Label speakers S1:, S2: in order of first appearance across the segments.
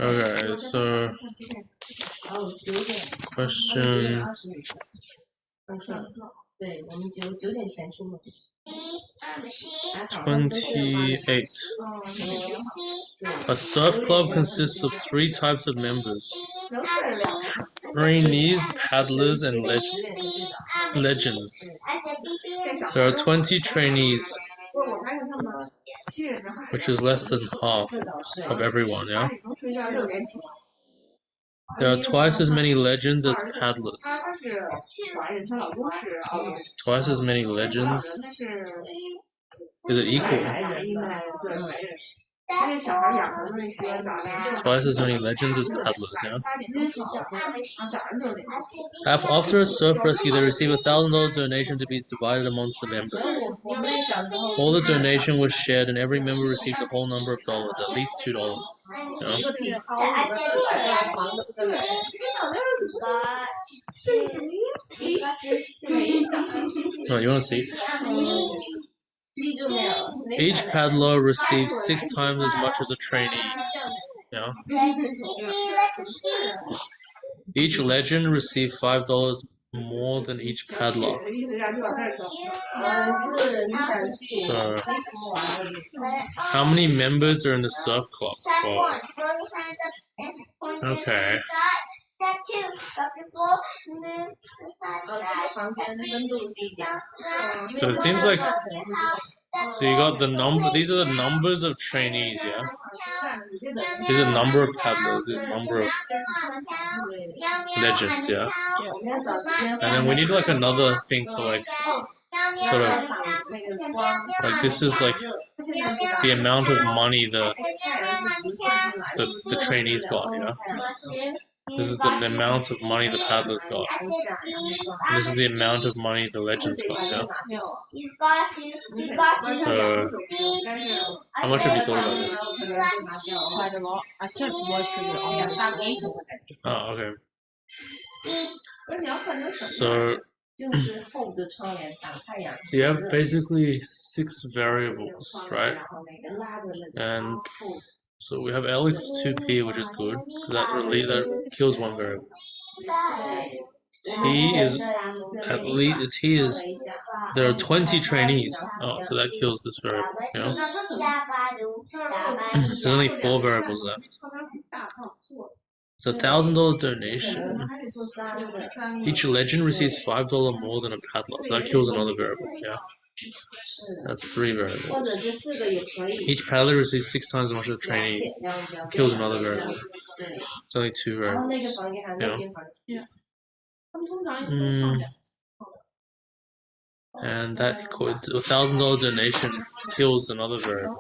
S1: Okay, so question 28. A surf club consists of 3 types of members: trainees, paddlers, and legends. There are 20 trainees, which is less than half of everyone, yeah? There are twice as many legends as paddlers. Twice as many legends? Is it equal? Twice as many legends as paddlers, yeah? After a surf rescue, they receive a $1,000 donation to be divided amongst the members. All the donation was shared and every member received a whole number of dollars, at least $2. Yeah? Oh, you want to see? Each paddler receives 6 times as much as a trainee. Yeah. Each legend received $5 more than each paddler. So, how many members are in the surf club? Well, okay. So it seems like, so you got the number, these are the numbers of trainees, yeah? These are the number of paddlers, these are the number of legends, yeah? And then we need like another thing for like, sort of, like this is like the amount of money the trainees got, yeah? This is the amount of money the paddlers got. And this is the amount of money the legends got, yeah? So, how much have you thought about this?
S2: Quite a lot. I spent most of it on this question.
S1: Oh, okay. So you have basically 6 variables, right? And so we have L equals 2P, which is good, because that kills one variable. T is, there are 20 trainees. Oh, so that kills this variable, you know? There's only 4 variables left. It's a $1,000 donation. Each legend receives $5 more than a paddler, so that kills another variable, yeah? That's 3 variables. Each paddler receives 6 times as much as a trainee, kills another variable. It's only 2 variables, yeah? And that $1,000 donation kills another variable.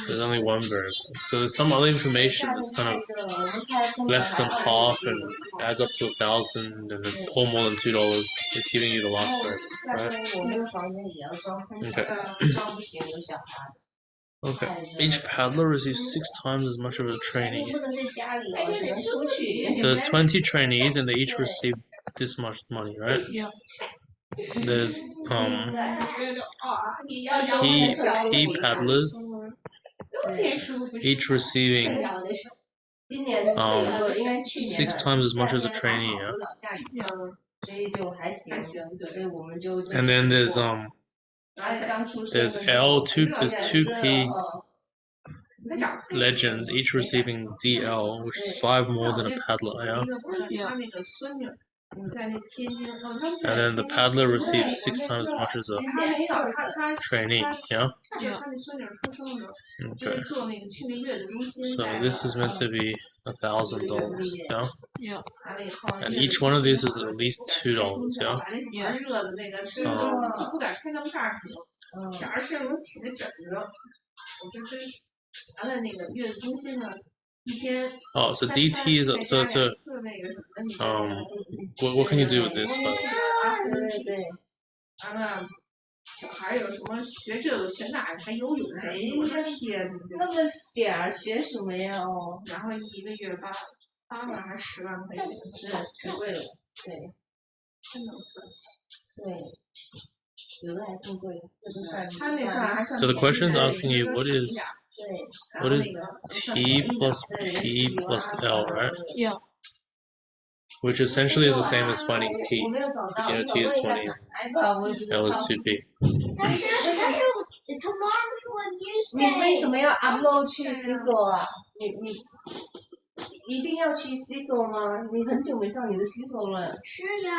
S1: There's only 1 variable. So there's some other information that's kind of less than half and adds up to 1,000 and it's all more than $2. It's giving you the last variable, right? Okay. Okay. Each paddler receives 6 times as much of a trainee. So there's 20 trainees and they each receive this much money, right?
S2: Yeah.
S1: There's P paddlers, each receiving 6 times as much as a trainee, yeah? And then there's there's 2P legends, each receiving DL, which is 5 more than a paddler, yeah? And then the paddler receives 6 times as much as a trainee, yeah? Okay. So this is meant to be $1,000, yeah?
S2: Yeah.
S1: And each one of these is at least $2, yeah?
S2: Yeah.
S1: Oh, so DT is what can you do with this?
S3: 小孩有什么学这个学那个，还游泳呢？我的天，那么点儿学什么呀？哦，然后一个月8万还是10万块钱，是太贵了，对，真的不算钱。对，有的还更贵，他那算还算。
S1: So the question is asking you what is What is T plus P plus L, right?
S2: Yeah.
S1: Which essentially is the same as finding P. You know, T is 20, L is 2P.
S3: 你为什么要 upload 去 C 所啊？你一定要去 C 所吗？你很久没上你的 C 所了。是要。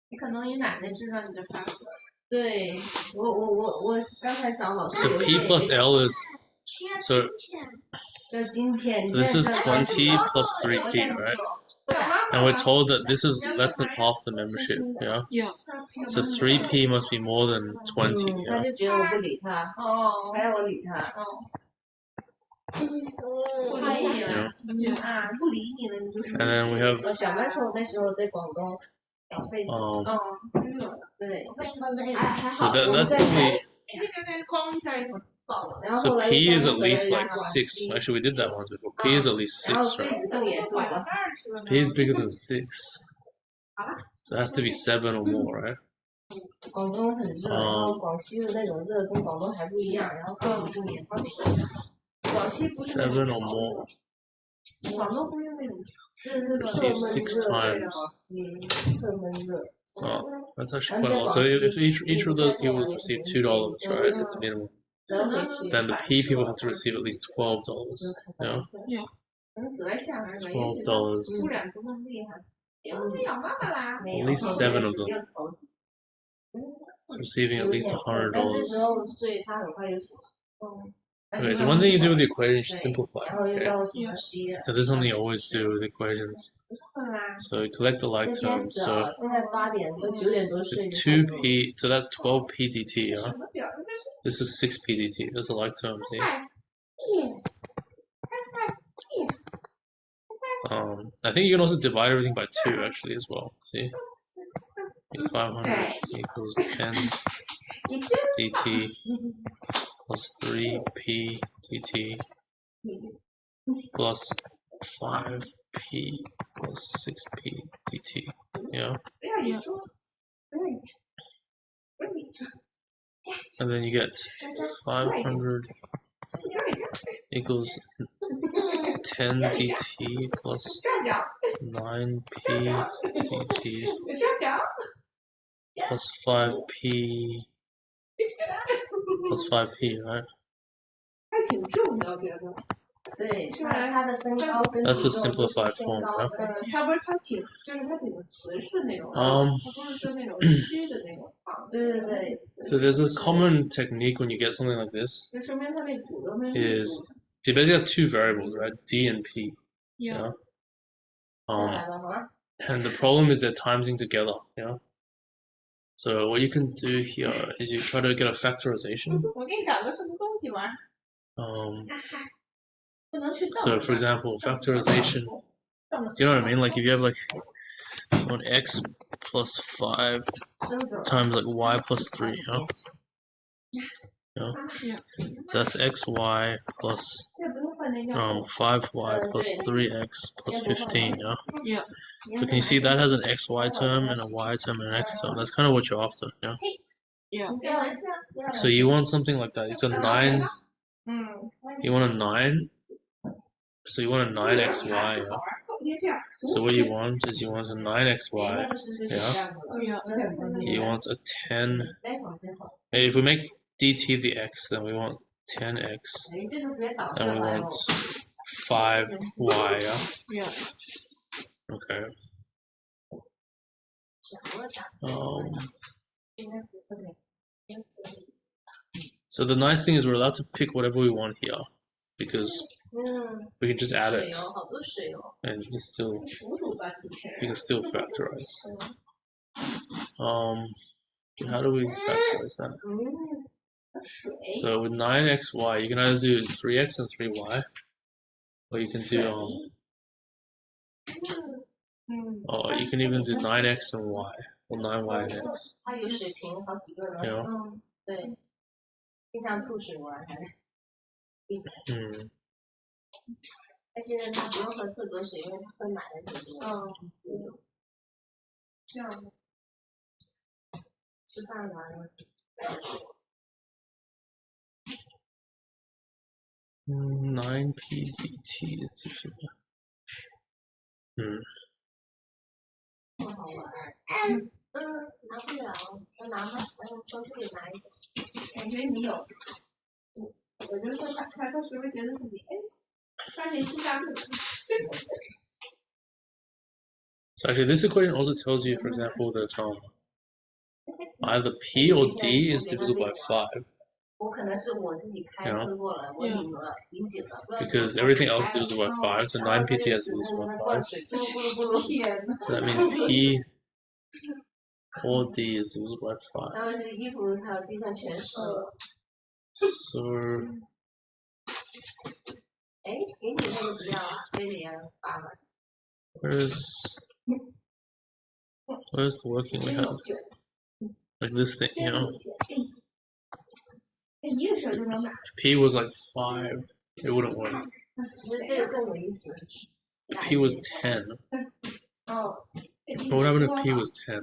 S3: 你可能你奶奶知道你的 password。对，我刚才找老师。
S1: So P plus L is so this is 20 plus 3P, right? And we're told that this is less than half the membership, yeah?
S2: Yeah.
S1: So 3P must be more than 20,
S3: 他
S1: yeah?
S3: 就觉得我不理他，还要我理他。不理你了，不理你了，你就说。
S1: And then we have
S3: 小馒头那时候在广东小费子，对，so
S1: that's probably so P is at least like 6. Actually, we did that once before. P is at least 6, right? P is bigger than 6. So it has to be 7 or more, right?
S3: 广东很热，然后广西的那种热跟广东还不一样，然后更不黏。广西不是那种
S1: 7 or more.
S3: 广东不是那种，是
S1: Receive 6 times.
S3: 特闷热。
S1: Oh, that's actually quite a lot. So if each of those people receive $2, right, as the minimum, then the P people have to receive at least $12. Yeah.
S2: Yeah.
S1: $12. At least 7 of them. So receiving at least $100. Okay, so one thing you do with the equation is you simplify. Okay. So this is something you always do with equations. So you collect the like terms. So the 2p, so that's 12p dt, yeah? This is 6p dt. That's a like term, see? I think you can also divide everything by 2 actually as well. See? 500 equals 10 dt plus 3p dt plus 5p plus 6p dt. Yeah?
S2: Yeah.
S1: And then you get 500 equals 10 dt plus 9p dt plus 5p plus 5p, right? That's a simplified form, right? So there's a common technique when you get something like this is you basically have 2 variables, right? D and P.
S2: Yeah.
S1: And the problem is they're timesing together, yeah? So what you can do here is you try to get a factorization. So for example, factorization, do you know what I mean? Like if you have like on x plus 5 times like y plus 3, yeah?
S2: Yeah.
S1: That's xy plus 5y plus 3x plus 15, yeah?
S2: Yeah.
S1: So can you see that has an xy term and a y term and an x term? That's kind of what you're after, yeah?
S2: Yeah.
S1: So you want something like that. It's a 9. You want a 9. So you want a 9xy, yeah? So what you want is you want a 9xy, yeah? You want a 10. If we make dt the x, then we want 10x. And we want 5y, yeah?
S2: Yeah.
S1: Okay. So the nice thing is we're allowed to pick whatever we want here because we can just add it and it's still you can still factorize. How do we factorize that? So with 9xy, you can either do 3x and 3y, or you can do or you can even do 9x and y, or 9y and x. You know? Mm.
S3: 但现在他不用喝特多水，因为他喝奶的很多。这样吃饭完了。
S1: 9p dt is divisible.
S3: 拿不了，要拿吗？从这里拿一个。感觉你有，我就说他到时候觉得自己发现新大陆。
S1: So actually, this equation also tells you, for example, that either p or d is divisible by 5. Because everything else is divisible by 5, so 9pt is divisible by 5. So that means p or d is divisible by 5. So where's the working we have? Like this thing, you know? If p was like 5, it wouldn't work. If p was 10. But what happened if p was 10?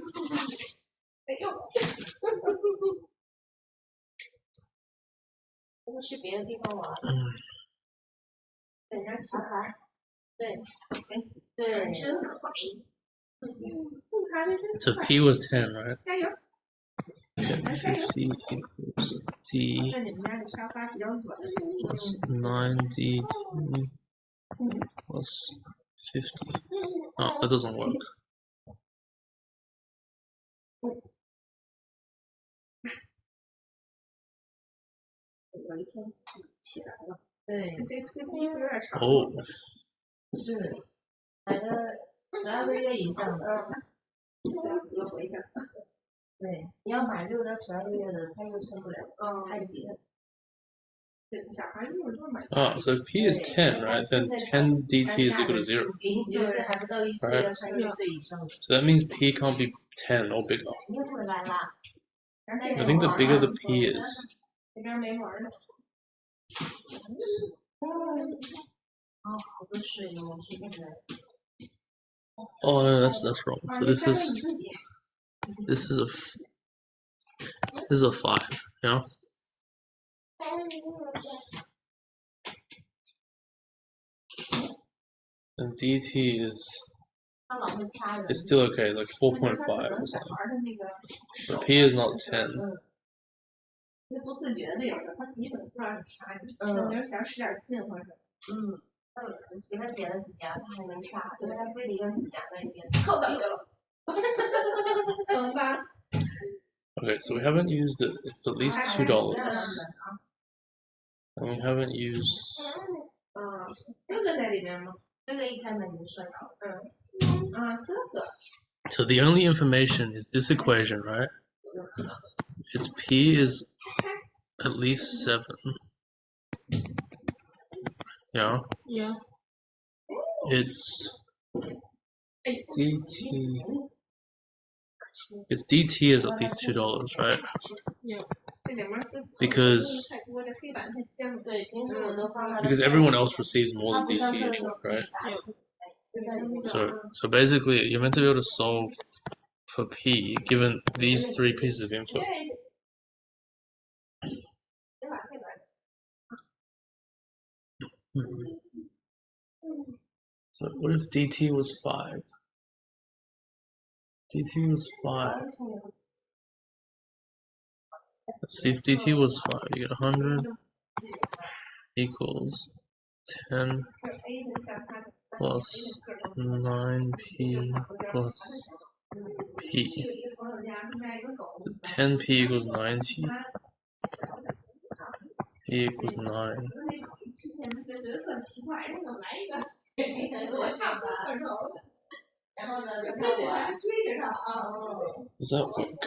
S1: So if p was 10, right? Then 50 equals d plus 9dt plus 50. Oh, that doesn't work. Oh. 啊 so if p is 10, right, then 10 dt is equal to 0. Right? So that means p can't be 10 or bigger. I think the bigger the p is. Oh no, that's wrong. So this is a 5, you know? And dt is still okay, like 4.5 or something. But p is not 10. Okay, so we haven't used it. It's at least $2. And we haven't used. So the only information is this equation, right? Its p is at least 7. Yeah?
S2: Yeah.
S1: Its dt. Its dt is at least $2, right?
S2: Yeah.
S1: Because everyone else receives more than dt anyway, right?
S2: Yeah.
S1: So basically, you're meant to be able to solve for p given these 3 pieces of info. So what if dt was 5? dt was 5. Let's see if dt was 5. You get 100 equals 10 plus 9p plus p. So 10p equals 90. P equals 9. Does that work?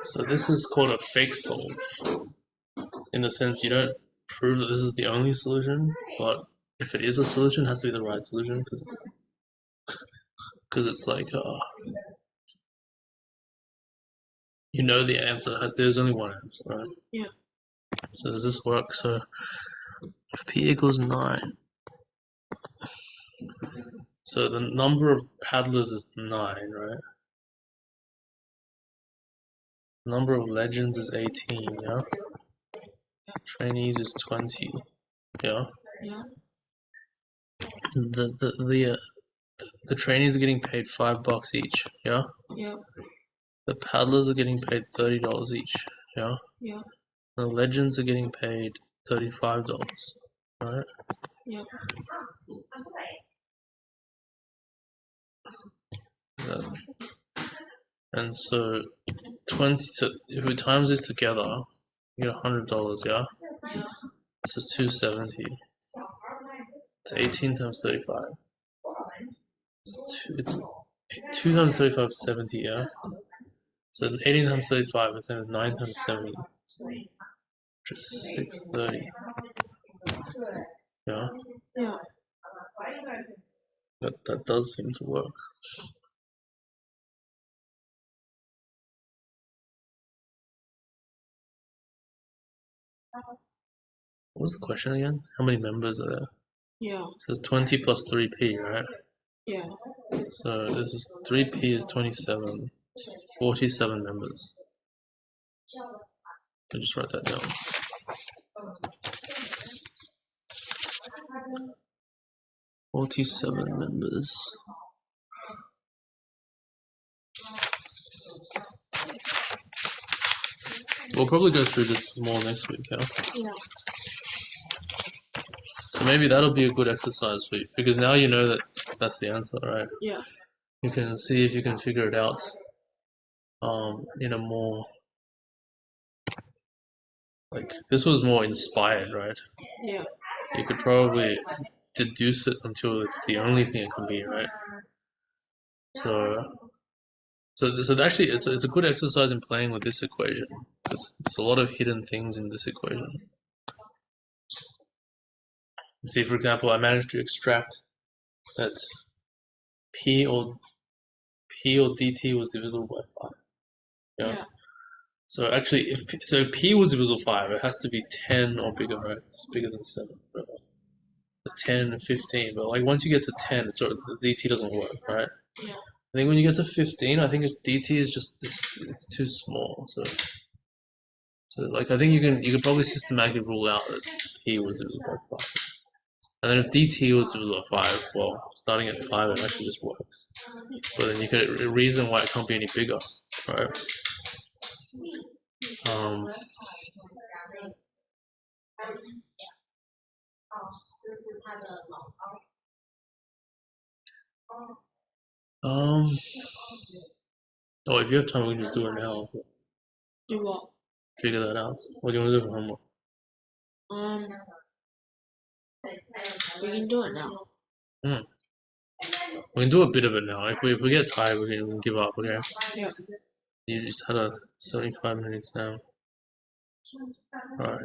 S1: So this is called a fake solve, in the sense you don't prove that this is the only solution, but if it is a solution, it has to be the right solution, because it's like you know the answer. There's only one answer, right?
S2: Yeah.
S1: So does this work? So if p equals 9, so the number of paddlers is 9, right? Number of legends is 18, yeah? Trainees is 20, yeah?
S2: Yeah.
S1: The trainees are getting paid $5 each, yeah?
S2: Yeah.
S1: The paddlers are getting paid $30 each, yeah?
S2: Yeah.
S1: The legends are getting paid $35, right?
S2: Yeah.
S1: And so 20. So if we times this together, you get $100, yeah?
S2: Yeah.
S1: This is 270. It's 18 times 35. It's 2 times 35 is 70, yeah? So 18 times 35 is 9 times 70, which is 630. Yeah?
S2: Yeah.
S1: That does seem to work. What was the question again? How many members are there?
S2: Yeah.
S1: So it's 20 plus 3p, right?
S2: Yeah.
S1: So this is 3p is 27. It's 47 members. I'll just write that down. 47 members. We'll probably go through this more next week, yeah?
S2: Yeah.
S1: So maybe that'll be a good exercise for you, because now you know that that's the answer, right?
S2: Yeah.
S1: You can see if you can figure it out in a more, like, this was more inspired, right?
S2: Yeah.
S1: You could probably deduce it until it's the only thing it can be, right? So actually, it's a good exercise in playing with this equation, because there's a lot of hidden things in this equation. See, for example, I managed to extract that p or dt was divisible by 5. Yeah. So actually, if p was divisible by 5, it has to be 10 or bigger, right? It's bigger than 7. Right? 10, 15. But like once you get to 10, the dt doesn't work, right?
S2: Yeah.
S1: I think when you get to 15, I think dt is just it's too small. So like I think you can probably systematically rule out that p was divisible by 5. And then if dt was divisible by 5, well, starting at 5, it actually just works. But then you could reason why it can't be any bigger, right? Um, um, oh, if you have time, we can just do it now.
S2: Do what?
S1: Figure that out. What do you want to do for homework?
S2: We can do it now.
S1: We can do a bit of it now. If we get tired, we can give up, okay?
S2: Yeah.
S1: You just had a 75 minutes now. Alright.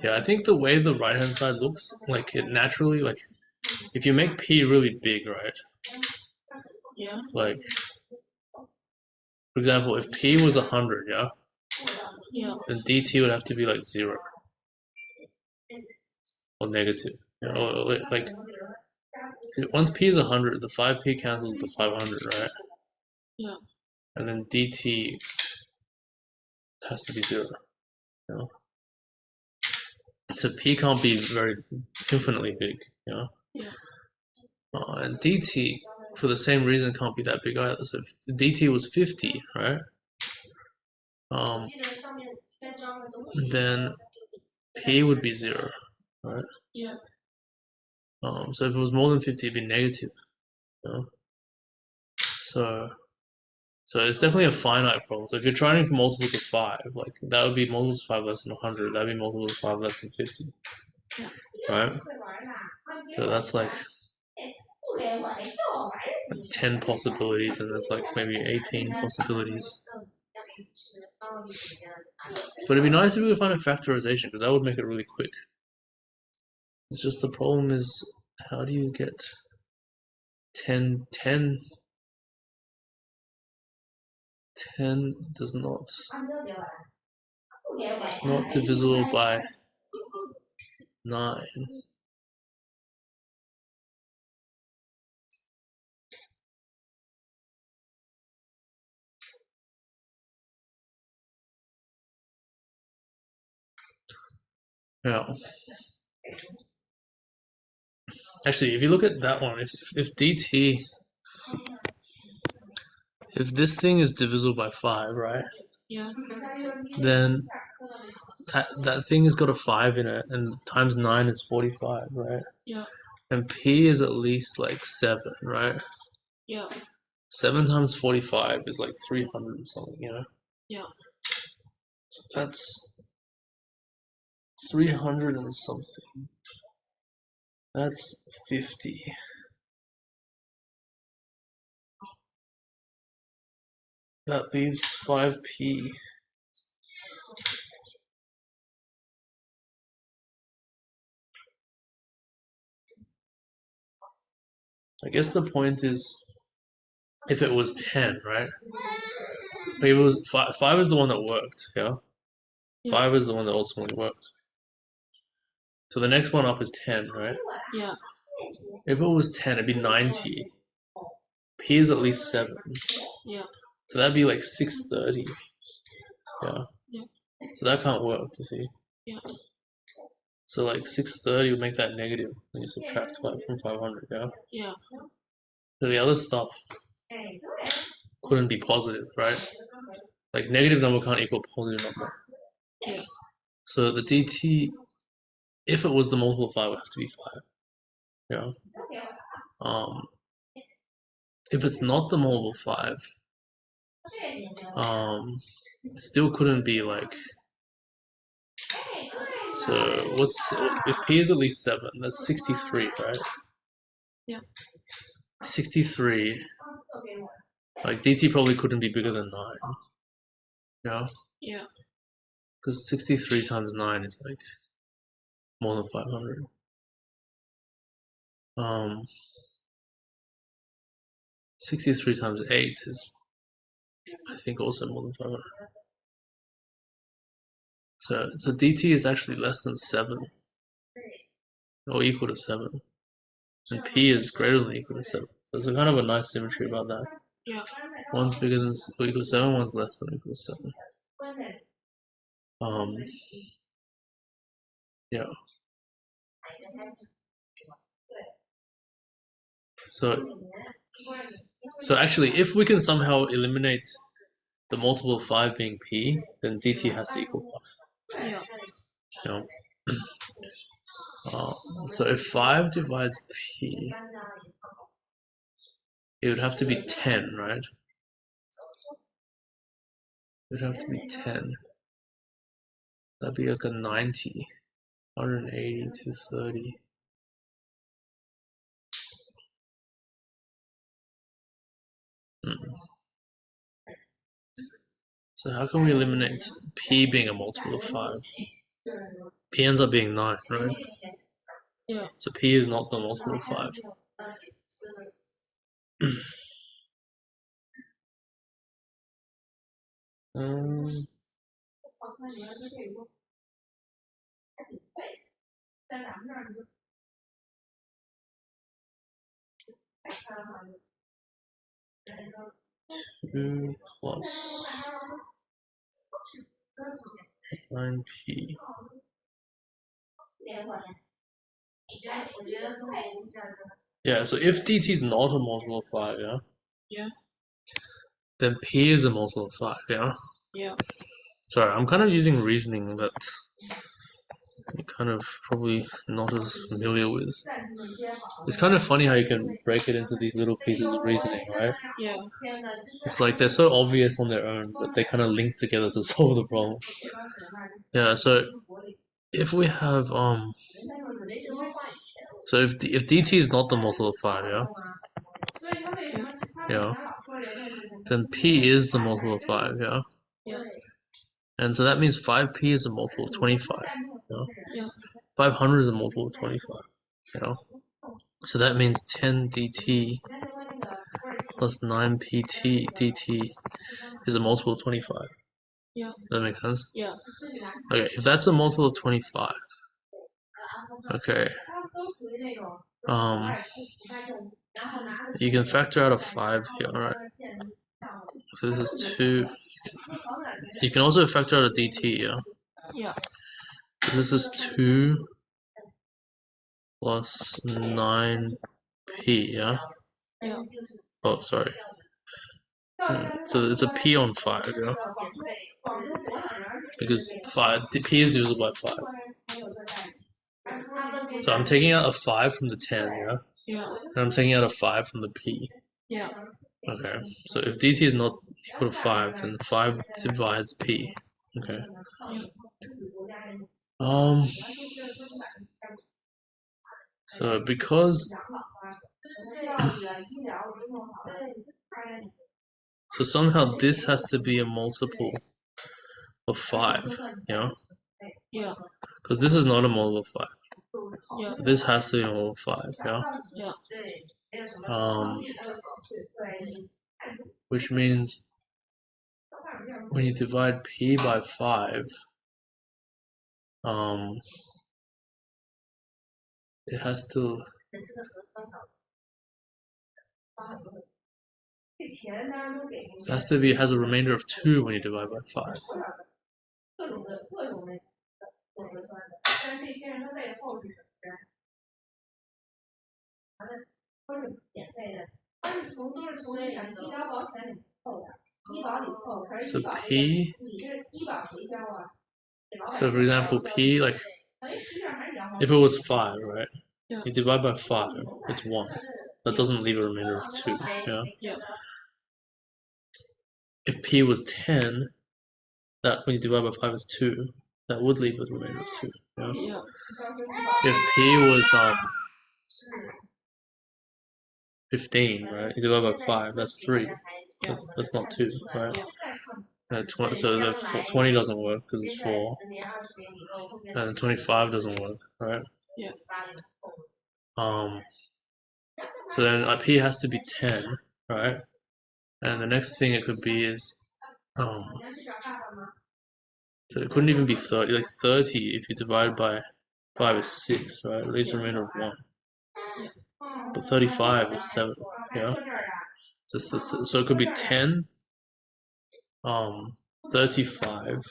S1: Yeah, I think the way the right hand side looks, like it naturally, like if you make p really big, right?
S2: Yeah.
S1: Like, for example, if p was 100, yeah?
S2: Yeah.
S1: Then dt would have to be like 0. Or negative. You know, like, once p is 100, the 5p cancels with the 500, right?
S2: Yeah. And
S1: then dt has to be 0. You know? So p can't be very infinitely big, you know?
S2: Yeah.
S1: And dt, for the same reason, can't be that big either. So if dt was 50, right? Then p would be 0, right?
S2: Yeah.
S1: So if it was more than 50, it'd be negative, you know? So it's definitely a finite problem. So if you're trying for multiples of 5, like that would be multiples of 5 less than 100. That'd be multiples of 5 less than 50. Right? So that's like 10 possibilities, and there's like maybe 18 possibilities. But it'd be nice if we could find a factorization, because that would make it really quick. It's just the problem is, how do you get 10 does not, it's not divisible by 9. Yeah. Actually, if you look at that one, if dt, if this thing is divisible by 5, right?
S2: Yeah.
S1: Then that thing has got a 5 in it, and times 9 is 45, right?
S2: Yeah.
S1: And p is at least like 7, right?
S2: Yeah.
S1: 7 times 45 is like 300 or something, you know?
S2: Yeah.
S1: So that's 300 and something. That's 50. That leaves 5p. I guess the point is, if it was 10, right? Like if it was 5 is the one that worked, yeah?
S2: Yeah.
S1: 5 is the one that ultimately worked. So the next one up is 10, right?
S2: Yeah.
S1: If it was 10, it'd be 90. P is at least 7.
S2: Yeah.
S1: So that'd be like 630. Yeah.
S2: Yeah.
S1: So that can't work, you see?
S2: Yeah.
S1: So like 630 would make that negative when you subtract 5 from 500, yeah?
S2: Yeah.
S1: So the other stuff couldn't be positive, right? Like negative number can't equal positive number.
S2: Yeah.
S1: So the dt, if it was the multiple of 5, would have to be 5. Yeah. If it's not the multiple of 5, it still couldn't be like. So if p is at least 7? That's 63, right?
S2: Yeah.
S1: 63. Like dt probably couldn't be bigger than 9. Yeah.
S2: Yeah.
S1: Because 63 times 9 is like more than 500. 63 times 8 is, I think, also more than 500. So dt is actually less than 7, or equal to 7, and p is greater than or equal to 7. So it's a kind of a nice symmetry about that.
S2: Yeah.
S1: One's bigger than or equal to 7, one's less than or equal to 7. Yeah. So actually, if we can somehow eliminate the multiple of 5 being p, then dt has to equal 5.
S2: Yeah.
S1: You know? So if 5 divides p, it would have to be 10, right? It would have to be 10. That'd be like a 90, 180, 230. So how can we eliminate p being a multiple of 5? P ends up being 9, right?
S2: Yeah.
S1: So p is not the multiple of 5. um, 2 plus 9p. Yeah, so if dt is not a multiple of 5, yeah?
S2: Yeah.
S1: Then p is a multiple of 5, yeah?
S2: Yeah.
S1: Sorry, I'm kind of using reasoning that you're kind of probably not as familiar with. It's kind of funny how you can break it into these little pieces of reasoning, right?
S2: Yeah.
S1: It's like they're so obvious on their own, but they kind of link together to solve the problem. Yeah, so if we have so if dt is not the multiple of 5, yeah? Yeah. Then p is the multiple of 5, yeah?
S2: Yeah.
S1: And so that means 5p is a multiple of 25, you know?
S2: Yeah.
S1: 500 is a multiple of 25, you know? So that means 10 dt plus 9pt dt is a multiple of 25.
S2: Yeah.
S1: Does that make sense?
S2: Yeah.
S1: Okay, if that's a multiple of 25, okay, you can factor out a 5 here, right? So this is 2. You can also factor out a dt, yeah?
S2: Yeah.
S1: So this is 2 plus 9p, yeah?
S2: Yeah.
S1: Oh, sorry. So it's a p on 5, yeah? Because p is divisible by 5. So I'm taking out a 5 from the 10, yeah?
S2: Yeah.
S1: And I'm taking out a 5 from the p.
S2: Yeah.
S1: Okay. So if dt is not equal to 5, then 5 divides p. Okay. So because so somehow this has to be a multiple of 5, yeah?
S2: Yeah.
S1: Because this is not a multiple of 5.
S2: Yeah.
S1: This has to be a multiple of 5, yeah?
S2: Yeah.
S1: Which means when you divide p by 5, it has to it has a remainder of 2 when you divide by 5. So p, so for example p, like if it was 5, right?
S2: Yeah.
S1: You divide by 5, it's 1. That doesn't leave a remainder of 2, yeah?
S2: Yeah.
S1: If p was 10, that when you divide by 5 is 2, that would leave a remainder of 2, yeah?
S2: Yeah.
S1: If p was 15, right? You divide by 5, that's 3.
S2: Yeah.
S1: That's not 2, right?
S2: Yeah.
S1: So the 20 doesn't work because it's 4. And 25 doesn't work, right?
S2: Yeah.
S1: So then p has to be 10, right? And the next thing it could be is so it couldn't even be 30. Like 30, if you divide by 5 is 6, right? It leaves a remainder of 1. But 35 is 7, yeah? So it could be 10, 35,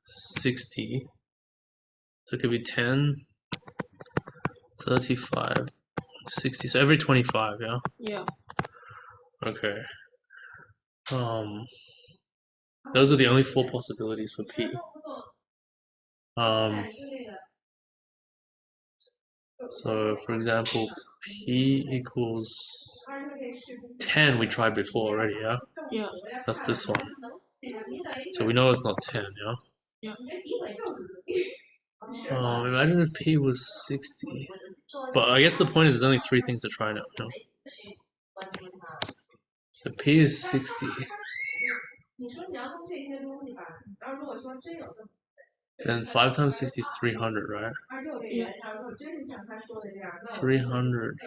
S1: 60. So it could be 10, 35, 60. So every 25, yeah?
S2: Yeah.
S1: Okay. Those are the only 4 possibilities for p. So for example, p equals 10 we tried before already, yeah?
S2: Yeah.
S1: That's this one. So we know it's not 10, yeah?
S2: Yeah.
S1: Imagine if p was 60. But I guess the point is there's only 3 things to try now, you know? So p is 60. Then 5 times 60 is 300, right?
S2: Yeah.
S1: 300.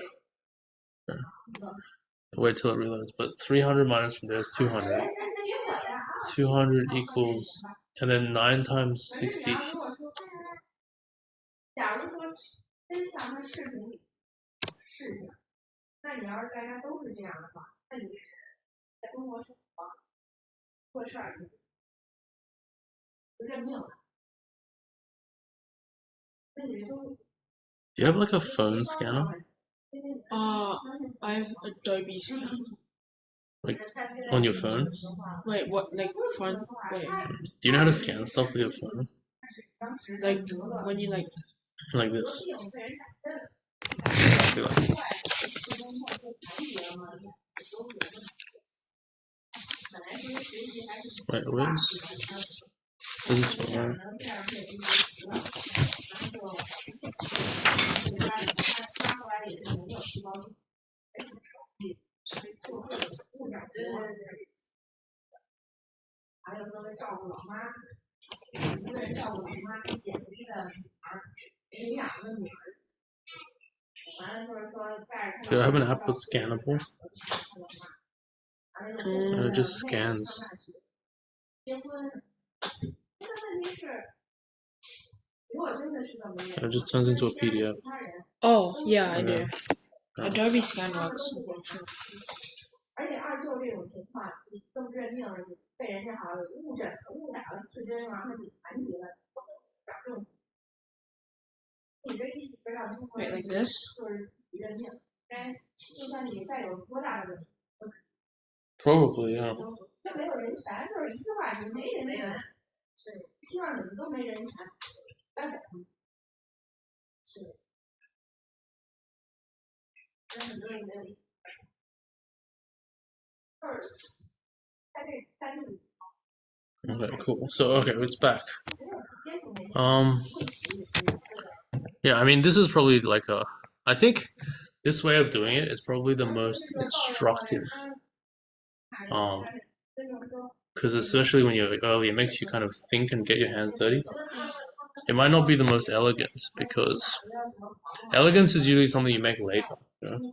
S1: Wait till it reloads. But 300 minus from there is 200. 200 equals, and then 9 times 60. Do you have like a phone scanner?
S2: I have Adobe Scan.
S1: Like on your phone?
S2: Wait, what? Like front? Wait.
S1: Do you know how to scan stuff with your phone?
S2: Like when you like.
S1: Like this. Exactly like this. Wait, where's this one? Do I have an app with Scannable? And it just scans. And it just turns into a PDF.
S2: Oh yeah, I do.
S1: Yeah.
S2: Adobe Scan works. Wait, like this?
S1: Probably, yeah. Okay, cool. So, okay, it's back. Yeah, I mean, this is probably like I think this way of doing it is probably the most instructive. Because especially when you're early, it makes you kind of think and get your hands dirty. It might not be the most elegant because elegance is usually something you make later. You know?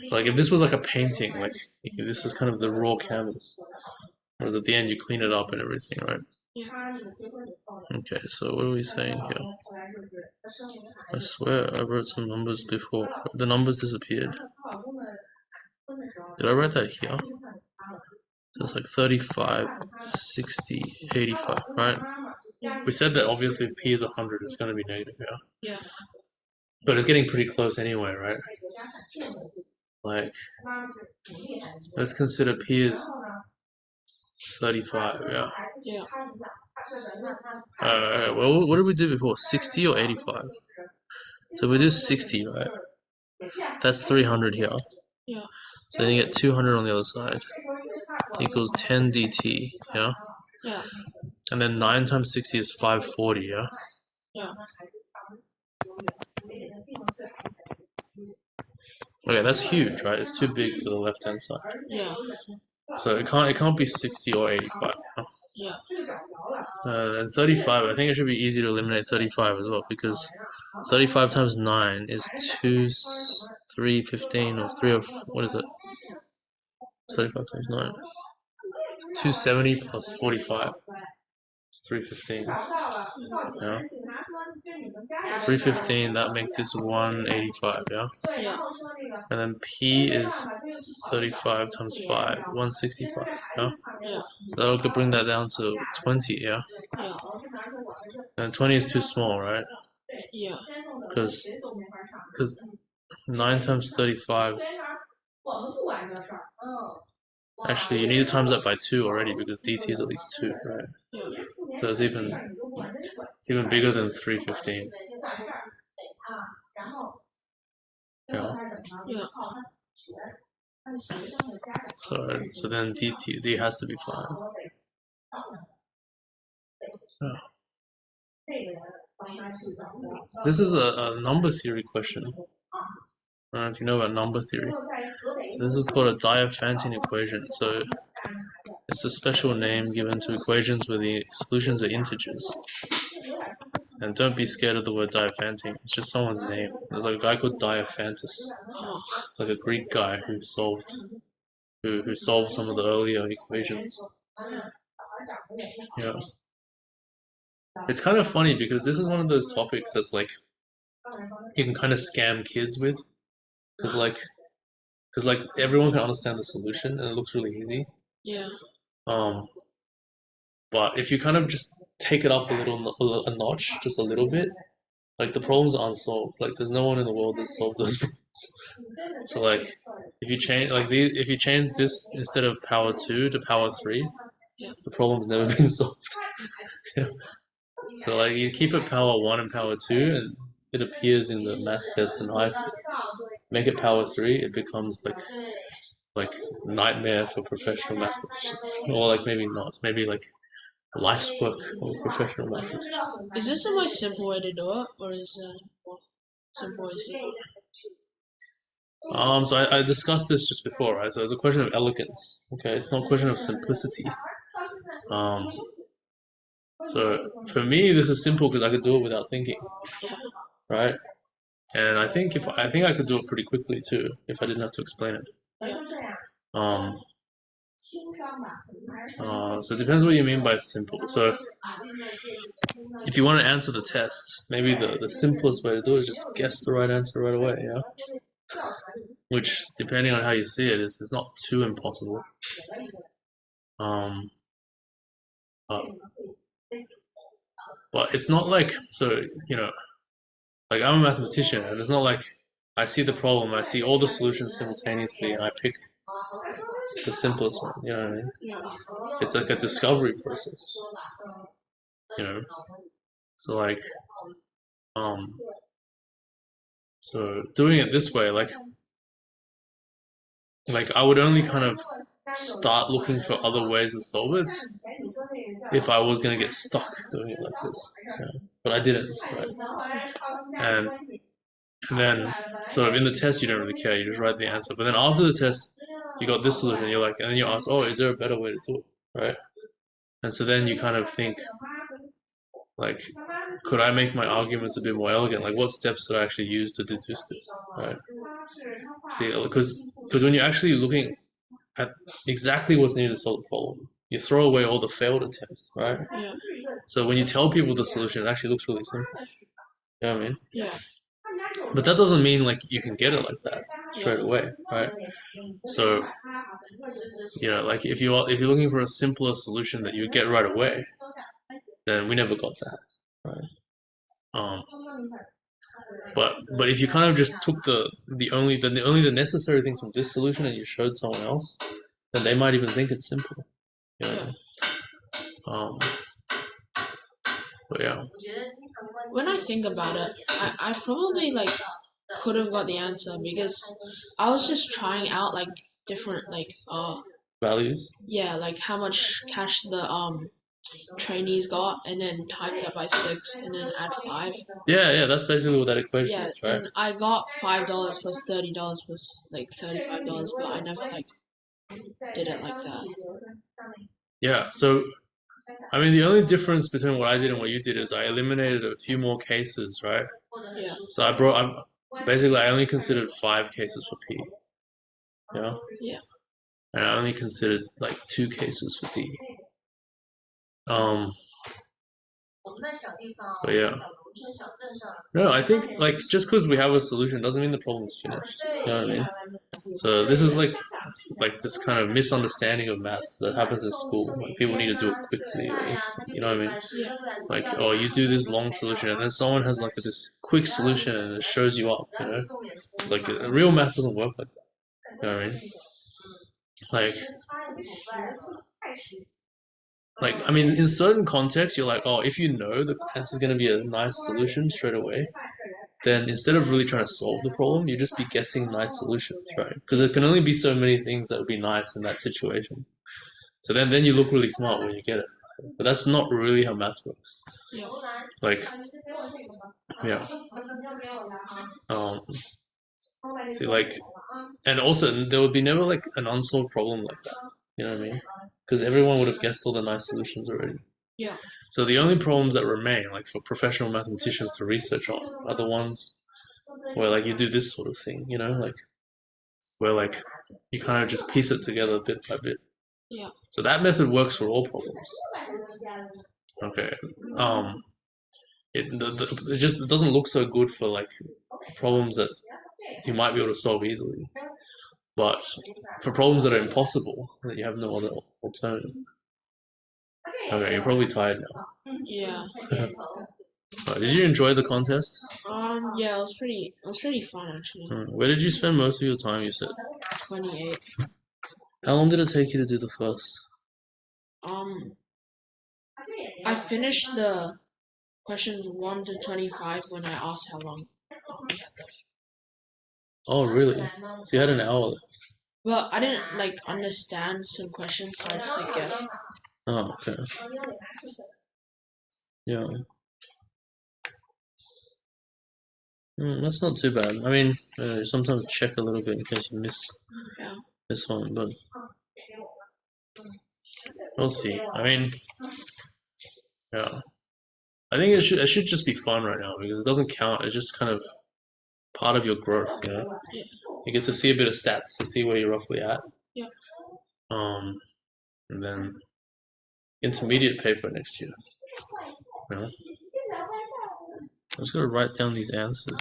S1: So like if this was like a painting, like this is kind of the raw canvas. Whereas at the end you clean it up and everything, right? Okay, so what are we saying here? I swear I wrote some numbers before. The numbers disappeared. Did I write that here? So it's like 35, 60, 85, right? We said that obviously if p is 100, it's going to be negative, yeah?
S2: Yeah.
S1: But it's getting pretty close anyway, right? Like, let's consider p is 35, yeah?
S2: Yeah.
S1: Well, what did we do before? 60 or 85? So we do 60, right? That's 300 here.
S2: Yeah.
S1: So then you get 200 on the other side. Equals 10 dt, yeah?
S2: Yeah.
S1: And then 9 times 60 is 540, yeah?
S2: Yeah.
S1: Okay, that's huge, right? It's too big for the left-hand side.
S2: Yeah.
S1: So it can't be 60 or 85. Huh?
S2: Yeah.
S1: And 35, I think it should be easy to eliminate 35 as well because 35 times 9 is 2, 3, 15, or 3 of, what is it? 35 times 9. 270 plus 45. It's 315. Yeah. 315, that makes this 185, yeah?
S2: Yeah.
S1: And then P is 35 times 5, 165, yeah?
S2: Yeah.
S1: So that'll bring that down to 20, yeah?
S2: Yeah.
S1: And 20 is too small, right?
S2: Yeah.
S1: Because 9 times 35, actually you need to times that by 2 already because dt is at least 2, right?
S2: Yeah.
S1: So it's even bigger than 315. Yeah.
S2: Yeah.
S1: So then d has to be 5. Yeah. This is a number theory question. I don't know if you know about number theory. So this is called a Diophantine equation. So it's a special name given to equations where the solutions are integers. And don't be scared of the word Diophantine. It's just someone's name. There's like a guy called Diophantus, like a Greek guy who solved some of the earlier equations. Yeah. It's kind of funny because this is one of those topics that's like you can kind of scam kids with, because like everyone can understand the solution and it looks really easy.
S2: Yeah.
S1: But if you kind of just take it up a notch, just a little bit, like the problems are unsolved. Like there's no one in the world that solved those problems. So like if you change this instead of power 2 to power 3, the problem's never been solved. So like you keep it power 1 and power 2 and it appears in the math test in high school. Make it power 3, it becomes like nightmare for professional mathematicians. Or like maybe not. Maybe like life's work of a professional mathematician.
S2: Is this a more simple way to do it, or is it more simple way to do it?
S1: So I discussed this just before, right? So it's a question of elegance. Okay, it's not a question of simplicity. So for me, this is simple because I could do it without thinking, right? And I think I could do it pretty quickly too if I didn't have to explain it. So it depends what you mean by simple. So if you want to answer the test, maybe the simplest way to do it is just guess the right answer right away, yeah? Which, depending on how you see it, is not too impossible. But But it's not like, so, you know, like I'm a mathematician, and it's not like I see the problem, I see all the solutions simultaneously, and I pick the simplest one. You know what I mean?
S2: Yeah.
S1: It's like a discovery process. You know, so like, um, so doing it this way, like I would only kind of start looking for other ways to solve it if I was gonna get stuck doing it like this. Yeah. But I didn't, right? And and then sort of in the test you don't really care, you just write the answer. But then after the test, you got this solution, you're like, and then you ask, oh, is there a better way to do it, right? And so then you kind of think, like, could I make my arguments a bit more elegant? Like, what steps did I actually use to deduce this, right? See, because when you're actually looking at exactly what's needed to solve the problem, you throw away all the failed attempts, right?
S2: Yeah.
S1: So when you tell people the solution, it actually looks really simple. You know what I mean?
S2: Yeah.
S1: But that doesn't mean like you can get it like that straight away, right? So you know, like if you're looking for a simpler solution that you get right away, then we never got that, right? Um, but if you kind of just took the necessary things from this solution and you showed someone else, then they might even think it's simple. You know? But yeah.
S2: When I think about it, I probably like could have got the answer because I was just trying out like different
S1: Values.
S2: yeah, like how much cash the trainees got and then times that by 6 and then add 5.
S1: Yeah, that's basically what that equation
S2: Yeah,
S1: is, right?
S2: and I got $5 plus $30 plus like $35, but I never like did it like that.
S1: Yeah, so I mean the only difference between what I did and what you did is I eliminated a few more cases, right?
S2: Yeah.
S1: So I only considered 5 cases for P. Yeah.
S2: Yeah.
S1: And I only considered like 2 cases for D. Um, but yeah. No, I think like just because we have a solution doesn't mean the problem's finished. You know what I mean? So this is like this kind of misunderstanding of maths that happens in school. Like people need to do it quickly or instant. You know what I mean?
S2: Yeah.
S1: Like, oh, you do this long solution, and then someone has like this quick solution, and it shows you up. You know, like real math doesn't work like that. You know what I mean? Like, I mean, in certain contexts, you're like, oh, if you know the answer is going to be a nice solution straight away, then instead of really trying to solve the problem, you just be guessing nice solutions, right? Because there can only be so many things that would be nice in that situation. So then you look really smart when you get it. But that's not really how maths works.
S2: Yeah.
S1: Like, yeah. See, like, and also there would be never like an unsolved problem like that. You know what I mean? Because everyone would have guessed all the nice solutions already.
S2: Yeah.
S1: So the only problems that remain, like for professional mathematicians to research on, are the ones where like you do this sort of thing, you know, like where like you kind of just piece it together bit by bit.
S2: Yeah.
S1: So that method works for all problems. Okay. Um, it just doesn't look so good for like problems that you might be able to solve easily, but for problems that are impossible, that you have no other alternative. Okay, you're probably tired now.
S2: Yeah.
S1: Did you enjoy the contest?
S2: Yeah, it was pretty fun actually.
S1: Where did you spend most of your time, you said?
S2: 28.
S1: How long did it take you to do the first?
S2: I finished the questions 1 to 25 when I asked how long we had left.
S1: Oh, really? So you had an hour left.
S2: Well, I didn't like understand some questions, so I just like guessed.
S1: Oh, okay. Yeah. That's not too bad. I mean, sometimes check a little bit in case you
S2: Yeah.
S1: miss one, but we'll see. I mean, yeah. I think it should just be fun right now because it doesn't count. It's just kind of part of your growth, you know.
S2: Yeah.
S1: You get to see a bit of stats to see where you're roughly at.
S2: Yeah.
S1: And then intermediate paper next year. You know? I'm just gonna write down these answers.